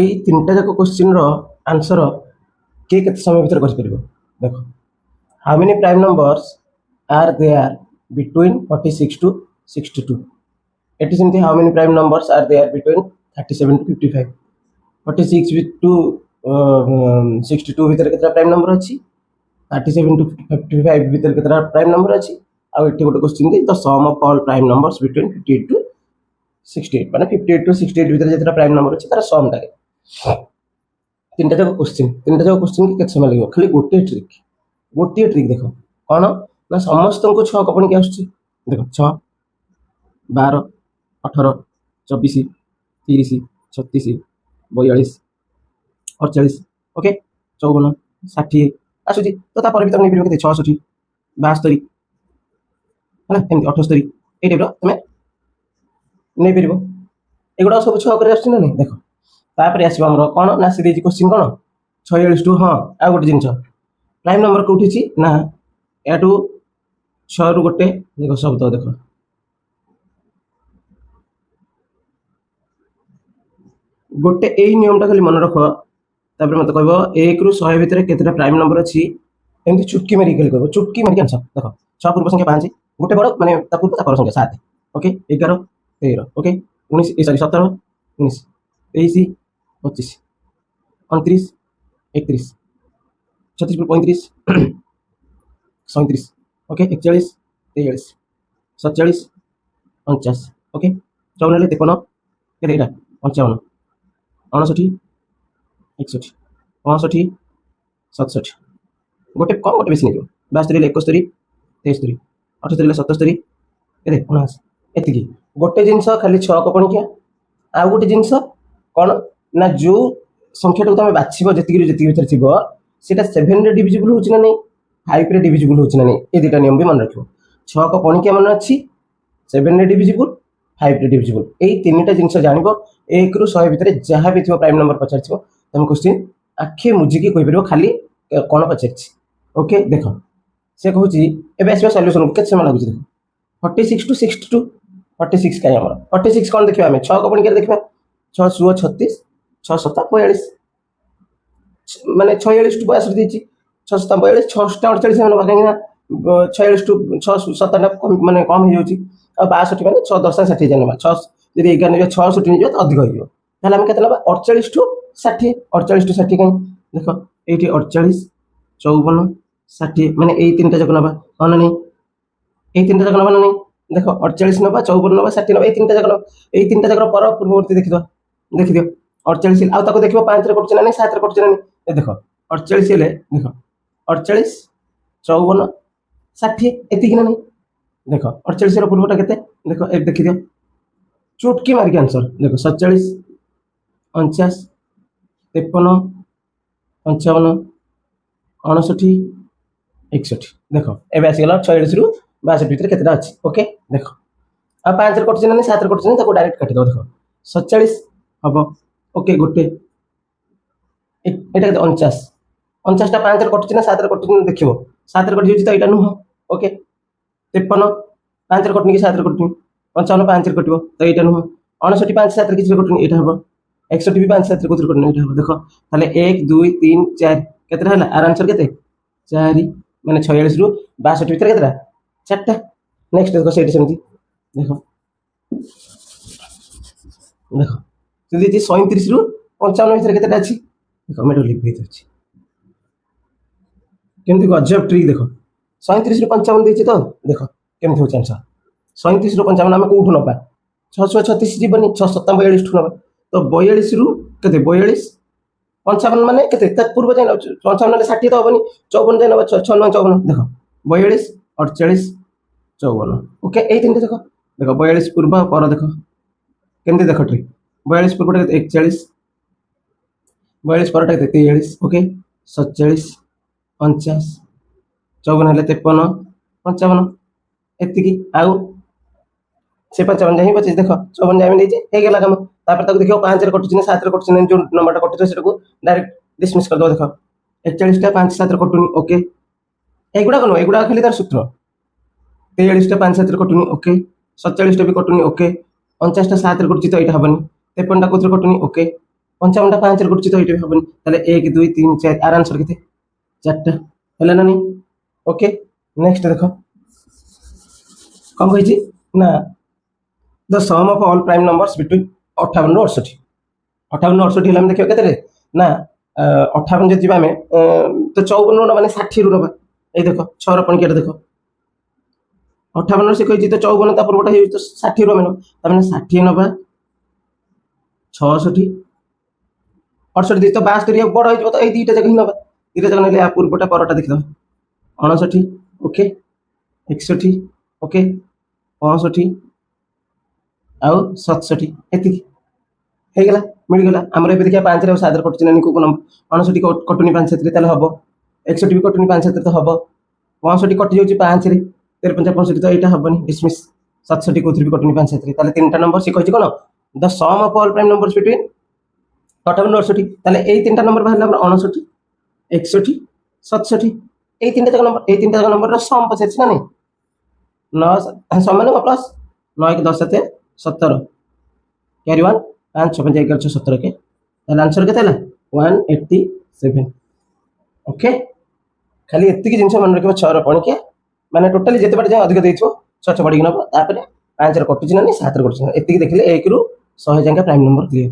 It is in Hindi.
এই তিনটা যাକ क्वेश्चन रो आंसर के केते समय भीतर कर परिबो देखो how many prime numbers are there between 46 to 62 एटी सेमती how many prime numbers are there between 37 to 55 46 to 62 भीतर केतरा प्राइम नंबर अछि 37 टू 55 भीतर केतरा प्राइम नंबर अछि आ एठी गोटे क्वेश्चन दे the sum of all prime numbers between 58 to 68 माने 58 टू 68 भीतर जेतरा प्राइम नंबर अछि तार सम टाके तीनटा जाक क्वेश्चन के केते समय लागो खाली गोटे ट्रिक देखो कौन ना समस्त को 6 कपण के आसुची देखो 6 12 18 24 30 36 42 48 ओके 54 60 आसुची तो ता पर भी तुम नहीं 66 72 है एम 78 ए टाइप तुम नहीं पार एगुड़ा सब 6 कर आसुची ना नहीं देखो तापर आसो आम कौन ना सी क्वेश्चन कौन 46 टू हाँ आ गोटे जिन प्राइम नंबर कौटी ना याटू 6 रु गोटे देख शब्द देख गोटे यही नियम टा खाली मन रख तापर मत कह 1 रु 100 भितर केतटा प्राइम नंबर अच्छी एमती चुटकी मारिक खाली कह चुटकी मारिक आंसर देख 6 पूर्व संख्या 5 गोटे बड़ माने पूर्व पर संख्या 7 okay 11 13 okay 19 sorry 17 19 23 25 29 31 36 35 37 okay 41 43 47 49 okay 54 53 केते एटा 55 59 61 65 67 गोटे कम गोटे बेसी नहीं 72 71 73 78 77 केते 79 एतिकी गोटे जिनस खाली 6 को पणिकिया आ गोटे जिनस कौन ना जो संख्या तुम बाछब जी भर थी सीटा 7 रे डिविजिबल होची ना नहीं 5 रे डिविजिबल होची ना नहीं ये दुटा नियम भी मन रखो 6 को पणिकिया मन अच्छी 7 रे डिविजिबल 5 रे डिविजिबल यही तीनटा जिनस जानिबो 1 रु 100 भितर जहाँ भी थी प्राइम नंबर पचार तुम क्वेश्चन आखि मुझिकी कह पार खाली कौन पचार ओके देख से कहूँ एवं आस सल्यूशन को केते समय लगुच देख 46 टू 62 46 कहीं 46 कौन देखा आम 6 को पणिकिया देखा 6 16 36 6 7 42 माने 46 टू 62 देछि 6 7 42 6 48 माने कहीं 46 टू 6 7 माने कम हो जाउछि आ 62 माने 6 10 60 जाने 6 यदि 11 ने 66 ने तो अधिक हो जिवो ताले हम केते लबा 48 टू 60 48 टू 60 कहीं देखो एठी 48 54 60 माने एई तीनटा जक नबा अन नहीं एई तीनटा जक नबा नहीं देखो 48 नबा 54 नबा 60 नबा एई तीनटा जक पर पूर्ववर्ती देखि दियो 48 आउ ताको देखिबो 5 रे कटछ ना नहीं 7 रे कटछ ना नहीं ए देखो 48 हेले देखो 48 54 60 एतिक ना नहीं देखो 48 रो पूर्वटा केते देखो एक देखि दियो चुटकी मार के आंसर देखो 47 49 53 55 59 61 देखो एबे आसी गला 46 रु 62 भीतर केतेटा अछि ओके देखो आ 5 रे कटछ ना नहीं 7 रे कटछ ना ताको डायरेक्ट काटि दो देखो 47 हम ओके गोटे एटा 49 49 टा 5 रे कटछ ना 7 रे कटछ ना देखिबो 7 रे कटि होछि त एटा नुह ओके 53 5 रे कटनी कि 7 रे कटनी 55 5 रे कटिबो त एटा नुह 59 5 7 रे किछ रे कटनी एटा हबो 61 भी 5 7 रे कोथि कटनी एटा हबो देखो ताले 1 2 3 4 केतरा हला आर आंसर केते 4 माने 46 रु 62 भीतर केतरा 4टा नेक्स्ट देखो सेठी सेमती देखो देखो जदि 37 रु 55 भीतर केतेटा अछि देखो मेडो लिख भेज अछि केमती गजब ट्रिक देखो 37 रु 55 देछि तो देखो केमती हो आंसर 37 रु 55 हम कोठु नबा 636 जीवनी 647 ठु नबा तो 42 रु केते 42 55 माने केते त पूर्व जाय 55 ने 60 तो हबनी 54 जाय नबा 56 54 देखो 42 48 54 ओके ए तीनटा देखो 42 पूर्व पर देखो केमती देखो ट्रिक 42 पूर्व 41 42 पर 43 ओके 47 49 54 हेले 53 55 एतिकी आउ से 55 जाई 25 देखो 54 जाई देछि हे गेला काम तापर ताको देखियो 5 रे कटुछि ना 7 रे कटुछि ना जो नंबरटा कटुछि सेटा को डायरेक्ट डिसमिस कर दो देखो 41 टा 5 7 रे कटुनी ओके एगुडा कोन एगुडा खाली तार सूत्र 43 टा 5 7 रे कटुनी ओके 47 टा भी कटुनी ओके 49 टा 7 रे कटुछि तो एटा हबनी 53 टा कोथरे कटुनी ओके पंचावनटा 5 रे कटुची तो एटा हबनी ताले 1 2 3 4 आर आंसर केते 4टा हला ना नहीं ओके नेक्स्ट देखो कौन कही ना the sum of all prime numbers between 58 ରୁ 68 58 ରୁ 68 हम देखियो केते ना 58 जे जीवा में तो 54 रो माने 60 रो नबा ए देखो 6 रो पणकिया देखो 58 से कही तो 54 ता पूर्वटा हे तो 60 रो मेनो ता माने 60 नबा 66 68 दी तो 72 बड़ हो तो ए दीटा जगह नबा दीटा जगह नेले आ पूर्वटा परटा देखि दो 59 ओके 61 ओके 65 आउ 67 एति हे गेला मिल गेला हमरे एबे देखिया 5 रे 7 रे कटुची नानी को नंबर 59 कटुनी 5 7 रे ताले हबो 61 भी कटुनी 5 7 रे तो हबो 65 कटि जाउची 5 रे 13 65 तो एटा हबनी डिसमिस 67 को 3 भी कटुनी 5 7 रे ताले तीनटा नंबर से कहिची कोन the sum of all prime numbers between 58 और 68 ताले एई तीनटा नंबर बाहरला 59 61 67 एई तीनटा जक नंबर रो सम पछेछि ना नहीं 9 समान को प्लस 9 1 10 7 17 कैरी 1 5 6 5 11 6 17 के ताले आंसर केते हला 187 ओके खाली एत्ती की जिंस मन रखिबो 6 रो पणकिया माने टोटली जेते बाटे जे अधिक देइछो 6 6 पड़ी नबो तापर 5 रे कटुची ना नहीं 7 रे कटुची एत्ती की देखले 1 ରୁ 100 जांका प्राइम नंबर क्लियर।